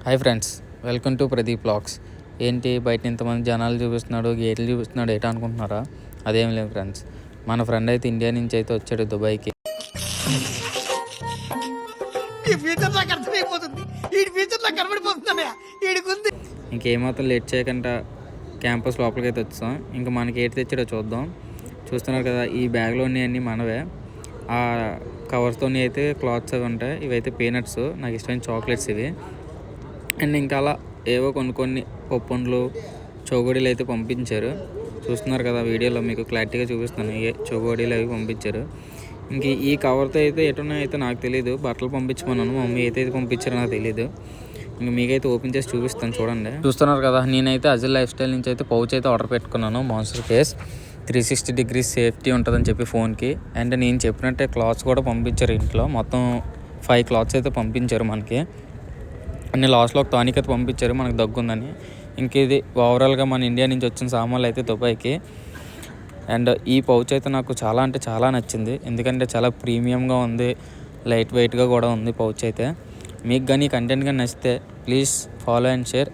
Hi friends, welcome to Pradeep blogs. ఏంటి బయట ఇంతమంది జనాలు చూపిస్తున్నాడు, గేట్లు చూపిస్తున్నాడు ఏంటి అనుకుంటున్నారా? అదేం లేదు ఫ్రెండ్స్, మన ఫ్రెండ్ అయితే ఇండియా నుంచి అయితే వచ్చాడు దుబాయ్కి. ఇంకేమాత్రం లేట్ చేయకుండా క్యాంపస్ లోపలికి అయితే వచ్చాం. ఇంకా మనకి ఏంటి తెచ్చాడో చూద్దాం. చూస్తున్నారు కదా, ఈ బ్యాగ్లో అన్నీ మనవే. ఆ కవర్స్తో అయితే క్లాత్స్ అవి ఉంటాయి. ఇవైతే పీనట్స్, నాకు ఇష్టమైన చాక్లెట్స్ ఇవి. అండ్ ఇంకా అలా ఏవో కొన్ని పప్పుండ్లు, చౌగడీలు అయితే పంపించారు. చూస్తున్నారు కదా వీడియోలో, మీకు క్లారిటీగా చూపిస్తాను. చౌగడీలు అవి పంపించారు. ఇంక ఈ కవర్తో అయితే ఎటున్నా అయితే నాకు తెలియదు. బట్టలు పంపించమన్నాను, మా మమ్మీ అయితే పంపించారో నాకు తెలియదు. ఇంక మీకైతే ఓపెన్ చేసి చూపిస్తాను, చూడండి. చూస్తున్నారు కదా, నేనైతే అజిల్ లైఫ్ స్టైల్ నుంచి అయితే పౌచ్ అయితే ఆర్డర్ పెట్టుకున్నాను. మాన్స్టర్ కేస్ 360 degrees సేఫ్టీ ఉంటుందని చెప్పి ఫోన్కి. అండ్ నేను చెప్పినట్టే క్లాత్స్ కూడా పంపించారు. ఇంట్లో మొత్తం 5 క్లాత్స్ అయితే పంపించారు మనకి. అన్ని లాస్ట్లో ఒక టానిక్ అయితే పంపించారు మనకు దగ్గుందని. ఇంక ఇది ఓవరాల్గా మన ఇండియా నుంచి వచ్చిన సామాన్లు అయితే దుబాయ్కి. అండ్ ఈ పౌచ్ అయితే నాకు చాలా అంటే చాలా నచ్చింది, ఎందుకంటే చాలా ప్రీమియంగా ఉంది, లైట్ వెయిట్గా కూడా ఉంది పౌచ్ అయితే. మీకు కానీ కంటెంట్ కానీ నచ్చితే ప్లీజ్ ఫాలో అండ్ షేర్.